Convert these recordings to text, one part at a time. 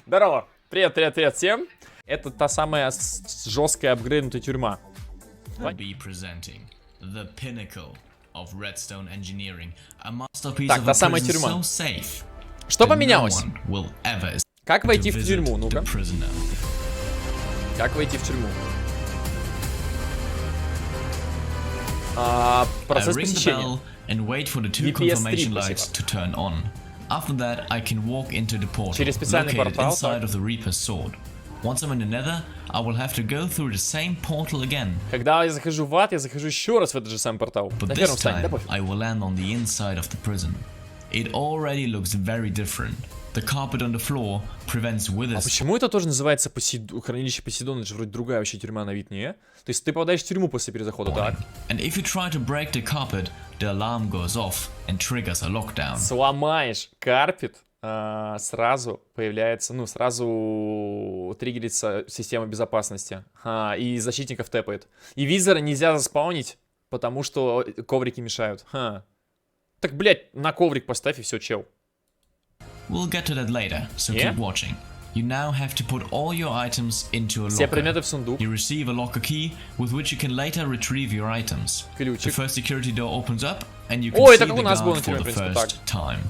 Здорово! Привет, привет, привет всем! Это та самая жесткая апгрейднутая тюрьма. Так, та самая тюрьма. Что поменялось? Как войти в тюрьму? Ну-ка. Как войти в тюрьму? Процесс посещения. VPS-3, спасибо. After that, I can walk into the portal, Через специальный портал, inside of the Reaper's sword. Once I'm in the Nether, I will have to go through the same portal again. Когда я захожу в ад, я захожу еще раз в этот же самый портал. But this time, I will land on the inside of the prison. It already looks very different. The carpet on the floor prevents withers. А почему это тоже называется хранилище Посейдона? Это же вроде другая вообще тюрьма на вид, не? То есть ты попадаешь в тюрьму после перезахода, так? And if you try to break the carpet, the alarm goes off and triggers a lockdown. Сломаешь карпет, сразу появляется, ну, сразу триггерится система безопасности. И защитников тэпает. И визора нельзя заспаунить, потому что коврики мешают. Так, блядь, на коврик поставь и все, чел. We'll get to that later, so keep watching. You now have to put all your items into a Все locker. предметы в сундук. You receive a locker key with which you can later retrieve your items. Ключик. The first security door opens up and you can see the guard for the first time.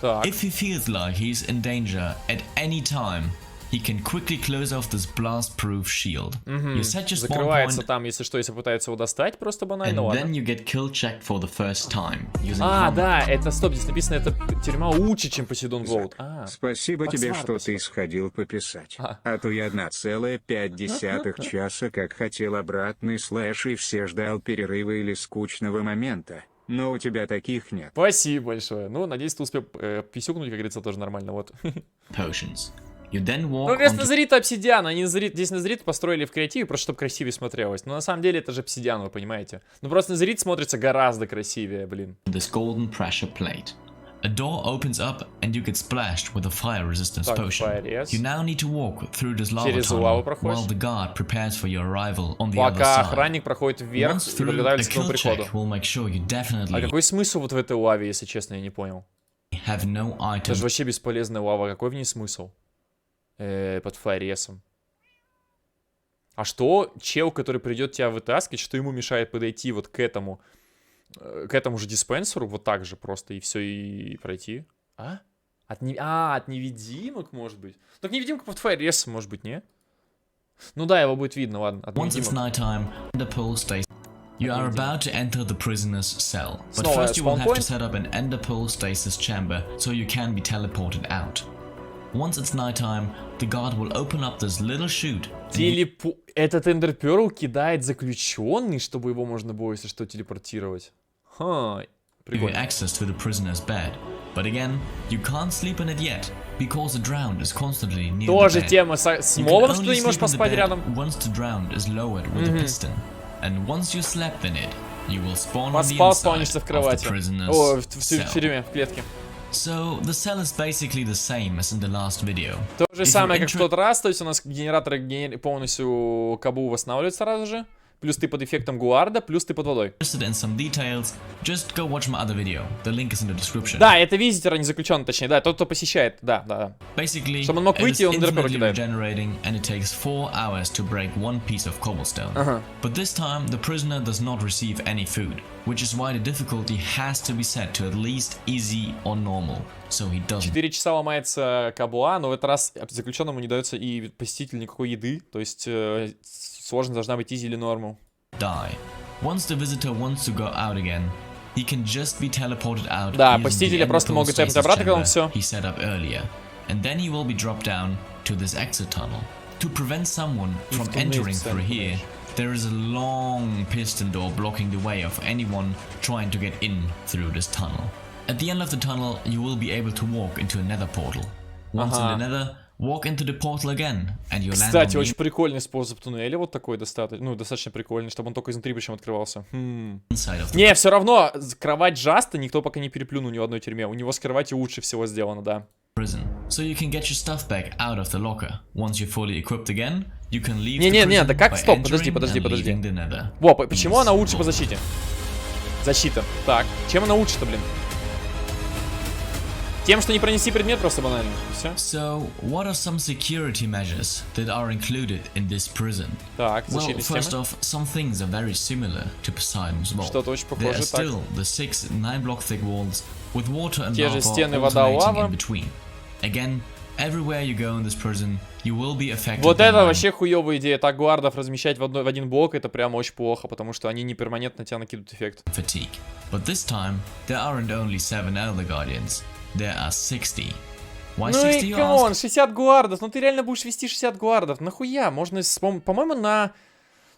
Так. If he feels like he's in danger at any time, he can quickly close off this blast-proof shield. You set your spawn Закрывается point, там, если что, если пытается его достать, просто банально, and ладно. then you get kill checked for the first time. Да, это, стоп, здесь написано, это тюрьма лучше, чем Посейдон Голд. Спасибо тебе, что ты сходил пописать. А то я 1,5 часа как хотел обратный слэш и все ждал перерыва или скучного момента. Но у тебя таких нет. Спасибо большое. Ну, надеюсь, ты успел писюкнуть, как говорится, тоже нормально, вот. Potions. You then walk ну, вместо назарита обсидиан, они здесь назарит построили в креативе, просто чтобы красивее смотрелось. Но на самом деле это же обсидиан, вы понимаете. Ну просто назарит смотрится гораздо красивее, блин. This golden pressure plate. A door opens up and you get splashed with a fire resistance potion. You now need to walk through this lava tunnel while the guard prepares for your arrival on the other Пока side. охранник проходит вверх и подготавливается к твоему приходу. А какой смысл вот в этой лаве, если честно, я не понял? Это же вообще бесполезная лава, какой в ней смысл? Под флоресом. А что чел, который придет тебя вытаскивать, что ему мешает подойти вот к этому же диспенсеру, вот так же просто и все, и пройти? От невидимок, может быть? Так невидимка под флоресом, может быть, не? Ну да, его будет видно, ладно. Once it's nighttime, the pole stays. You are about to enter the prisoner's cell, but first you will have to set up an ender pearl stasis chamber so you can be teleported out. Once it's nighttime, the guard will open up this little chute. Этот Ender Pearl кидает заключенный, чтобы его можно было, если что, телепортировать. Прикольно. Access to the prisoner's bed, but again, you can't sleep in it yet because the drowned is constantly near the bed. Тоже тема с мобом, что ты не можешь поспать рядом. Once the drowned is lowered with a piston, and once you slept in it, you will spawn on the Спаунишься в inside of кровати. the prisoner's в тюрьме, в клетке. So the cell is basically the same as in the last video. То же самое, как в тот раз, то есть у нас генератор полностью кабу восстанавливает сразу же. Плюс ты под эффектом гуарда, плюс ты под водой. Да, это визитер, а не заключенный, точнее, да, тот, кто посещает, да. Чтобы он мог выйти, он Ender Pearl кидает. But this time the prisoner does not receive any food, which is why the difficulty has to be set to at least easy or normal, so he doesn't. 4 часа ломается кабуа, но в этот раз заключенному не дается и посетителю никакой еды, то есть сложность должна быть easy или normal. Die. Once the visitor wants to go out again, he can just be teleported out. Да, посетители просто могут тэпать обратно, когда он все. He set up earlier, and then he will be dropped down to this exit tunnel. To prevent someone from entering through here, there is a long piston door blocking the way of anyone trying to get in through this tunnel. At the end of the tunnel, you will be able to walk into a nether portal. Once in the nether, walk into the portal again, and you land. Кстати, очень прикольный способ туннеля, вот такой достаточно прикольный, чтобы он только изнутри причем открывался. Не, все равно кровать Джаста никто пока не переплюнул ни в одной тюрьме. У него с кровати лучше всего сделано, да. So you can get your stuff back out of the locker. Once you're fully equipped again, you can leave. Не, да как? Стоп, подожди. Во, почему она лучше по защите? Защита. Так, чем она лучше-то, блин? Тем, что не пронести предмет, просто банально. Все. So, what are some security measures that are included in this prison? Так, well, защитные first системы. off, some things are very similar to Poseidon's vault. Что-то очень There are похоже, так. still the 6 9-block thick walls with water and Те же lava стены, вода, alternating лава. in between. Again, everywhere you go in this prison, you will be affected. Вот by это mine. вообще хуёвая идея. Так гвардов размещать в один блок, это прям очень плохо, потому что они не перманентно тебя накидывают эффект. Fatigue. But this time, there aren't only 7 Elder Guardians, there are 60. Why Ну 60, и you камон, ask? 60 гвардов, ну ты реально будешь вести 60 гвардов, нахуя? Можно, по-моему, на...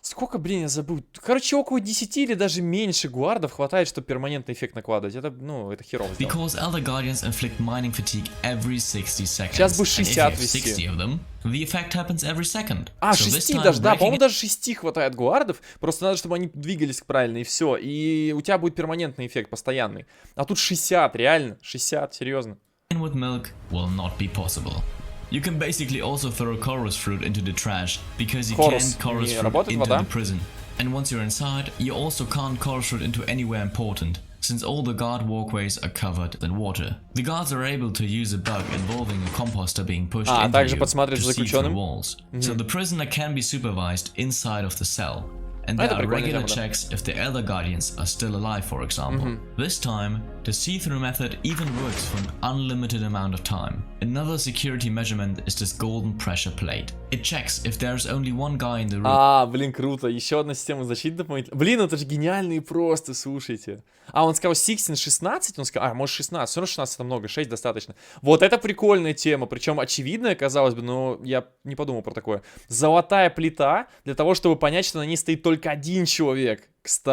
Сколько, блин, я забыл. Короче, около 10 или даже меньше гвардов хватает, чтобы перманентный эффект накладывать. Это, ну, это херово сделано. Because Elder Guardians inflict mining fatigue every 60 seconds. Сейчас бы And if you 60 have 60 вести. of them, the effect happens every second. А, So this 6 time даже, да, breaking по-моему, it- даже 6 хватает гвардов. Просто надо, чтобы они двигались правильно, и все. И у тебя будет перманентный эффект, постоянный. А тут 60, реально, 60, серьезно. with milk will not be possible. You can basically also throw chorus fruit into the trash because you Chorus. can't chorus Не fruit работает into вода? the prison. And once you're inside, you also can't chorus fruit into anywhere important, since all the guard walkways are covered in water. The guards are able to use a bug involving a composter being pushed into также you подсмотреть to за see through заключенным. walls. So the prisoner can be supervised inside of the cell. And there Это are прикольная regular тема, да. checks if the Elder Guardians are still alive, for example. This time, the see-through method even works for an unlimited amount of time. Another security measurement is this golden pressure plate. It checks if there's only one guy in the room. А, блин, круто. Еще одна система защиты дополнительно. Блин, это же гениально и просто, слушайте. А, он сказал 16, он сказал, может 16, все равно 16 это много, 6 достаточно. Вот это прикольная тема, причем очевидная, казалось бы, но я не подумал про такое. Золотая плита для того, чтобы понять, что на ней стоит только один человек. К 100.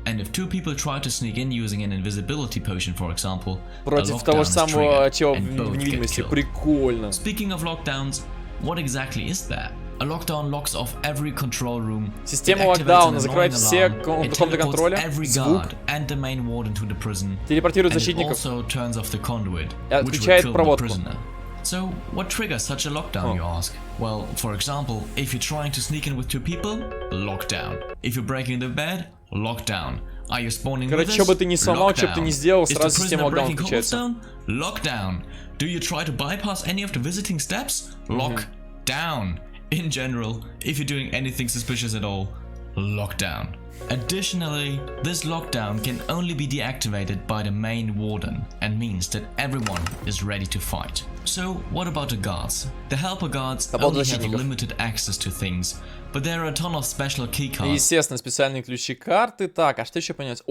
And if 2 people try to sneak in using an invisibility potion, for example, Против a того lockdown же is самого triggered чела and both в get невидимости. killed. Прикольно. Speaking of lockdowns, what exactly is that? A lockdown locks off every control room. Система It activates локдауна an закрывает annoying все alarm. It комнаты teleports контроля, every звук, guard and the main warden to the prison. телепортирует And it защитников. also turns off the conduit, И which would отключает kill the проводку. prisoner. So, what triggers such a lockdown, you ask? Well, for example, if you're trying to sneak in with 2 people, lockdown. If you're breaking the bed, lockdown. Are you spawning with Короче, us? что бы ты ни сломал, что бы ты ни сделал, Is the сразу система prisoner локдауна breaking включается. cobblestone? Lockdown. Do you try to bypass any of the visiting steps? Lockdown. In general, if you're doing anything suspicious at all, lockdown. Additionally, this lockdown can only be deactivated by the main warden and means that everyone is ready to fight. So, what about the guards? The helper guards About only have защитников. limited access to things, but there are a ton of special key И, cards. естественно, специальные ключи карты. Так, а что еще понять?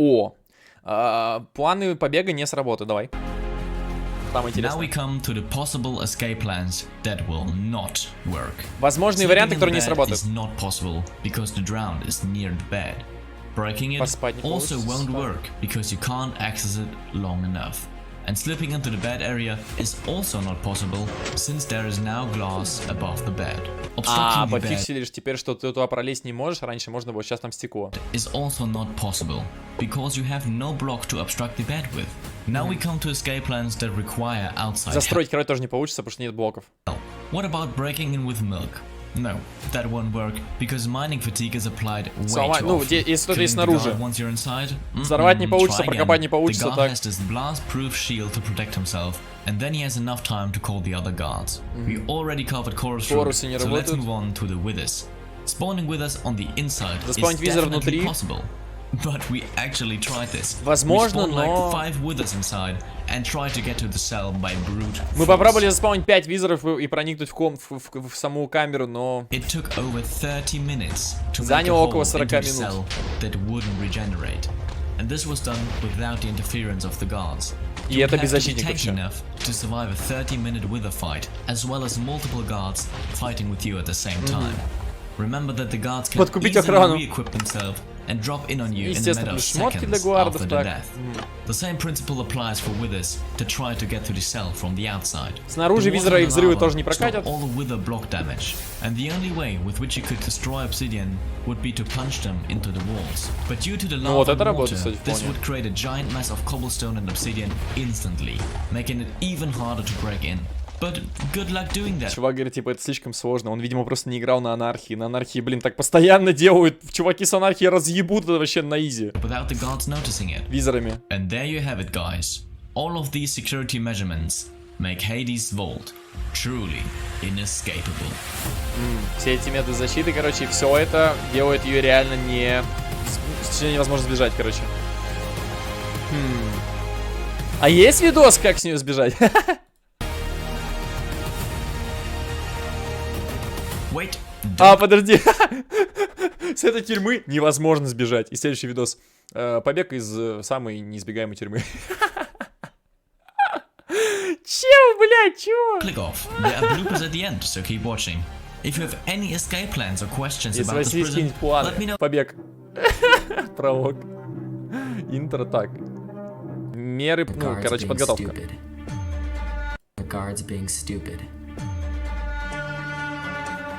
Планы побега не сработают. Давай. Там Now интересно. we come to the possible escape plans that will not work. Возможные Sleeping варианты, in которые не bed сработают. is not possible because the drowned is near the bed. Breaking it Поспать не also получится, won't спать. work because you can't access it long enough. And slipping into the bed area is also not possible since there is now glass above the bed. Obstructing the bed Пофиксили лишь теперь, что ты туда пролезть не можешь. Раньше можно было, сейчас там стекло. is also not possible because you have no block to obstruct the bed with. Now we come to escape plans that require outside help. Застроить король тоже не получится, потому что нет блоков. What about breaking in with milk? No, that won't work because mining fatigue is applied way Сломать, too ну, often. если кто-то есть Killing the снаружи. guard once you're inside? Взорвать не получится, Try again. прокопать не получится, The guard так. has this blast-proof shield to protect himself, and then he has enough time to call the other guards. We already covered chorus room, Корусы не so let's работают. move on to the withers. Spawning withers on the inside is Заспавнить визор definitely внутри. possible. But we actually tried this. Возможно, we spawned но- like 5 withers inside and tried to get to the cell by brute Мы force. попробовали заспаунить 5 визоров и проникнуть в саму камеру, но... It took over 30 minutes to make a Заняло hole около into 40 the минут. cell that wouldn't regenerate. And this was done without the interference of the guards. И You это would без have to be защитников tanky всё. enough to survive a 30-minute wither fight, as well as multiple guards fighting with you at the same time. Remember that the guards can Подкупить easily охрану. re-equip themselves and drop in on you in a Естественно, matter of плюс шмотки для seconds гвардов, after the так. death. The same principle applies for withers to try to get to the cell from the outside. Снаружи The визора и water and взрывы lava тоже не stop прокатят. all the wither block damage, and the only way with which you could destroy obsidian would be to punch them into the walls. But due to the Ну вот lava это and работает, water, кстати, this вполне. would create a giant mass of cobblestone and obsidian instantly, making it even harder to break in. But good luck doing that. Чувак говорит, типа, это слишком сложно. Он, видимо, просто не играл на анархии. На анархии, блин, так постоянно делают. Чуваки с анархии разъебут это вообще на изи. Without the guards noticing it. Визорами. And there you have it, guys. All of these security measurements make Hades' vault truly inescapable. Все эти методы защиты, короче, все это делает ее реально невозможно сбежать, короче. А есть видос, как с нее сбежать? Wait, подожди. С этой тюрьмы невозможно сбежать. И следующий видос. Побег из самой неизбегаемой тюрьмы. Чего, блядь, чего? Click off. There are bloopers at the end, so keep watching. If you have any escape plans or questions about this prison, let me know. Побег. Пролог. Интро так. Меры, ну, короче, подготовка.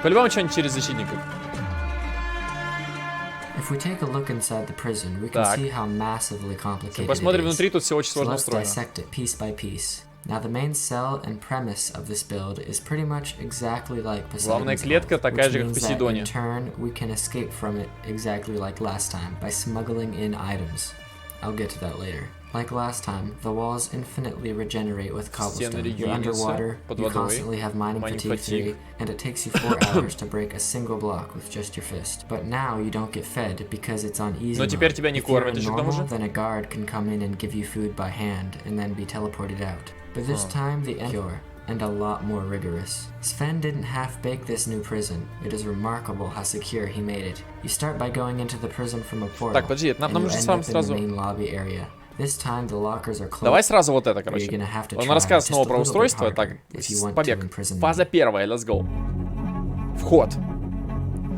По-любому что-нибудь через защитников. Посмотрим внутри, тут все очень сложно устроено. Главная клетка такая же, как в Посейдоне. Like last time, the walls infinitely regenerate with cobblestone. You're underwater, you constantly have mining fatigue 3, and it takes you 4 hours to break a single block with just your fist. But now you don't get fed because it's on easy mode. If you're normal, then a guard can come in and give you food by hand and then be teleported out. But this time the end cure, and a lot more rigorous. Sven didn't half-bake this new prison. It is remarkable how secure he made it. You start by going into the prison from a portal, and you end up in the main lobby area. Давай сразу вот это, короче. Он рассказывает снова про устройство. Так, побег. Фаза первая, let's go. Вход.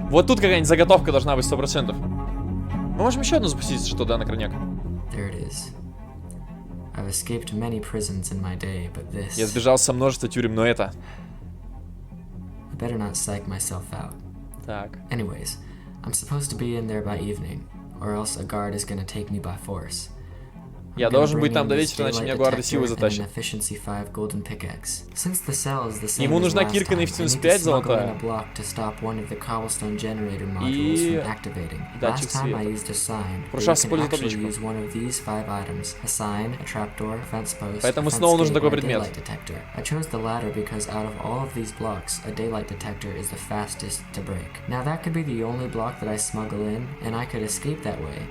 Вот тут какая-нибудь заготовка должна быть 100%. Мы можем еще одну запустить, что да, на крайняк. Я сбежал со множества тюрем, но это... Так. Anyways, I'm supposed to be in there by evening, or else a guard is gonna take me by force. Я должен быть там до вечера, иначе меня гварды силы затащат. Ему нужна кирка на эффективность 5 золотая. И датчик света. В прошлый раз использовал табличку. Поэтому снова нужен такой предмет.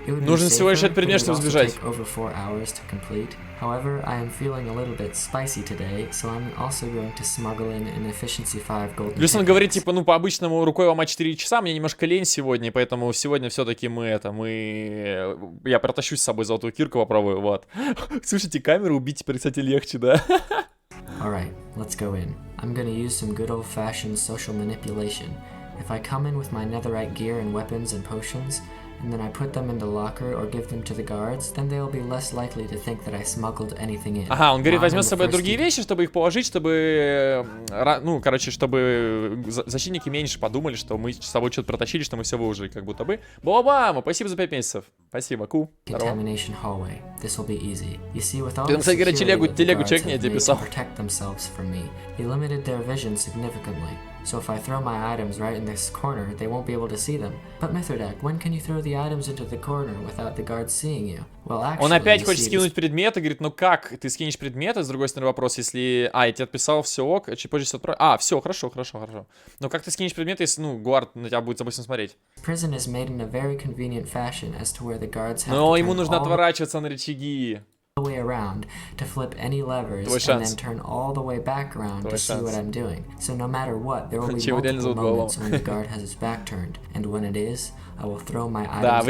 Нужен всего лишь этот предмет, чтобы сбежать. To complete. However, I am feeling a little bit spicy today, so I'm also going to smuggle in an efficiency 5 golden. Плюс он говорит, типа, ну, по-обычному рукой ломать 4 часа, мне немножко лень сегодня, поэтому сегодня все-таки я протащусь с собой золотую кирку, попробую, вот. Слушайте, камеру убить теперь, кстати, легче, да? Alright, let's go in. I'm gonna use some good old-fashioned social manipulation. If I come in with my netherite gear and weapons and potions, and then I put them in the locker or give them to the guards, then they'll be less likely to think that I smuggled anything in. Ага, он говорит, возьмет с собой другие вещи, чтобы их положить, чтобы, ну, короче, чтобы защитники меньше подумали, что мы с собой что-то протащили, что мы все выложили, как будто бы. Баба, спасибо за 5 месяцев. Спасибо, ку. Здорово. Ты там, кстати говоря, телегу чекни, я тебе писал. So if I throw my items right in this corner, they won't be able to see them. But Mithridac, when can you throw the items into the corner without the guards seeing you? Well, actually, он опять хочет скинуть предметы, говорит, ну как ты скинешь предметы? С другой стороны вопрос, если... я тебе отписал, все ок, чуть позже все отправил. Все, хорошо. Но как ты скинешь предметы, если, ну, гвард на тебя будет, допустим, смотреть? Но ему нужно отворачиваться на рычаги. Way around to flip any levers and then turn all the way back around to see what I'm doing. So no matter what, there will be multiple moments when the guard has his back turned, and when it is, I will throw my items down.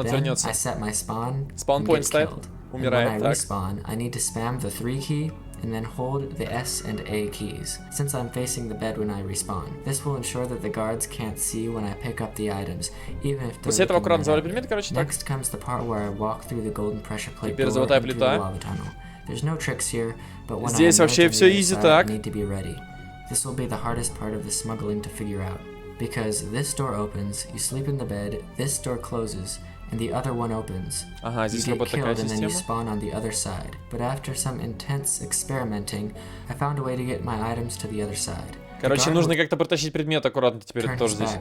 Then I set my spawn and get killed. And when I respawn, I need to spam the 3 key and then hold the S and A keys, since I'm facing the bed when I respawn. This will ensure that the guards can't see when I pick up the items, even if they're looking at me. Next comes the part where I walk through the golden pressure plate door into the lava tunnel. There's no tricks here, but when I know the other side, I need to be ready. This will be the hardest part of the smuggling to figure out, because this door opens, you sleep in the bed, this door closes, and the other one opens. You get killed and then you spawn on the other side. But after some intense experimenting, I found a way to get my items to the other side. Короче, нужно как-то протащить предмет аккуратно теперь тоже здесь.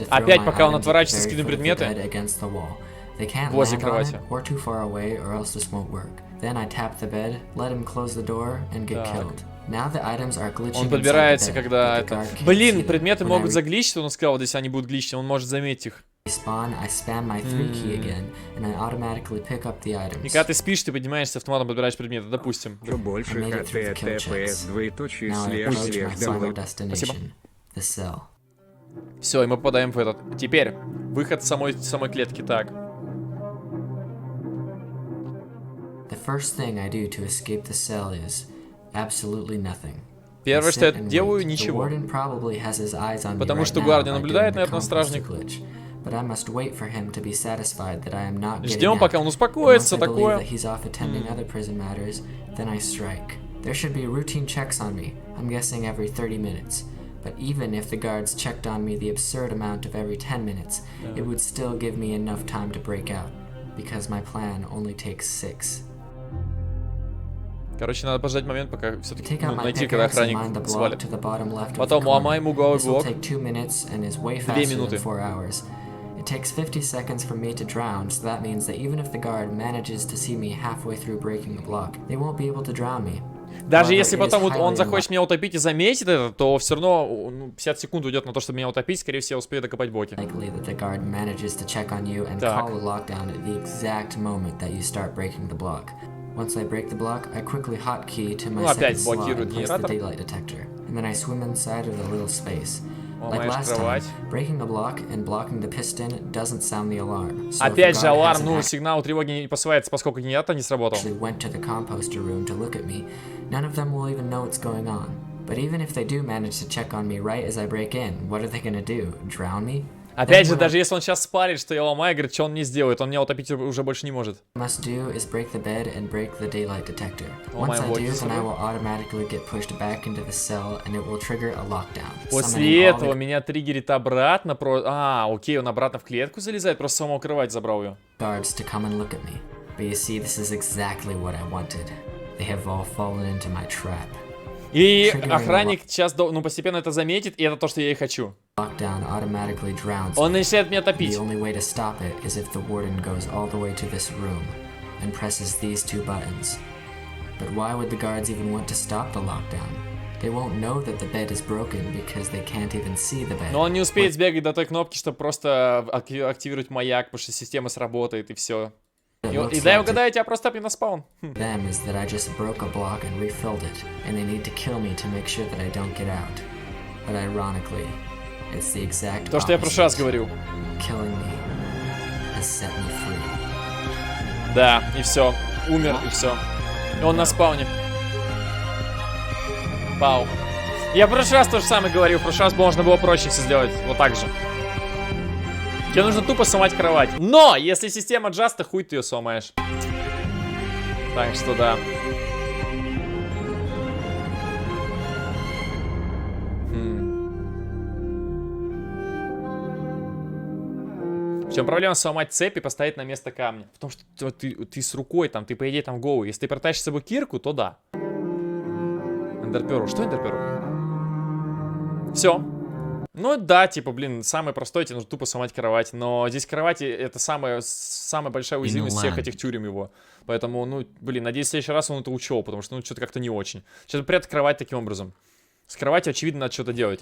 Опять, пока он отворачивается, скинет предметы. They can't land on it or too far away or else this won't work. Then I tap the bed, let him close the door and get killed. Now the items are glitching. Он подбирается, когда это... Блин, предметы могут загличить, он сказал, если они будут гличить, он может заметить их. I spam my 3 key again, and I automatically pick up the items. И когда ты спишь, ты поднимаешься автоматом, подбираешь предметы, допустим. Больше ХТТПС, двоеточие, Спасибо. Все, и мы попадаем в этот. Теперь, выход самой клетки, так. The first thing I do to escape the cell is absolutely nothing. Первое, что я делаю, ничего. Потому что Гвардия наблюдает, наверное, стражник. Ждем, пока он успокоится, такое. There should be routine checks on me, I'm guessing every 30 minutes. But even if the guards checked on me the absurd amount of every 10 minutes, it would still give me enough time to break out, because my plan only takes 6. Короче, надо подождать момент, пока все-таки найти, когда охранник свалит. Потом ломай ему угловой блок. 2 минуты. It takes 50 seconds for me to drown, so that means that even if the guard manages to see me halfway through breaking the block, they won't be able to drown me. Даже если потом вот он захочет меня утопить и заметит это, то все равно 50 секунд уйдет на то, чтобы меня утопить, скорее всего, успею докопать блоки. Так. Once I break the block, I quickly hotkey to my опять second slot блокирует and place the генератор. daylight detector, and then I swim inside of the little space. Like last time, breaking the block and blocking the piston doesn't sound the alarm. So опять же аларм, ну сигнал тревоги не посылается, поскольку генератор не сработал. Went to the composter room to look at me. None of them will even know what's going on. But even if they do manage to check on me right as I break in, what are they gonna do? Drown me? Опять же, даже если он сейчас спалит, что я ломаю, говорит, что он не сделает, он меня утопить уже больше не может. После этого меня триггерит обратно, окей, он обратно в клетку залезает, просто саму кровать забрал ее. И охранник сейчас, постепенно это заметит, и это то, что я и хочу. Он начинает меня топить. Но он не успеет сбегать до той кнопки, чтобы просто активировать маяк, потому что система сработает, и все. И дай угадаю, тебя просто топли на спаун. То, что я в прошлый раз говорил. Да, и все. Умер, и все. И он на спауне. Пау. Я в прошлый раз то же самое говорил. В прошлый раз можно было проще все сделать. Вот так же. Тебе нужно тупо сломать кровать. Но, если система джаста, хуй ты ее сломаешь. Так что да. В чем проблема сломать цепь и поставить на место камня? Потому что ты с рукой там, ты по идее там голый. Если ты протащишь с собой кирку, то да. Эндерперу. Что эндерперу? Все. Ну да, типа, блин, самое простое, тебе нужно тупо сломать кровать. Но здесь кровати это самая большая уязвимость всех этих тюрем его. Поэтому, блин, надеюсь, в следующий раз он это учел, потому что, что-то как-то не очень. Сейчас прятать кровать таким образом. С кроватью, очевидно, надо что-то делать.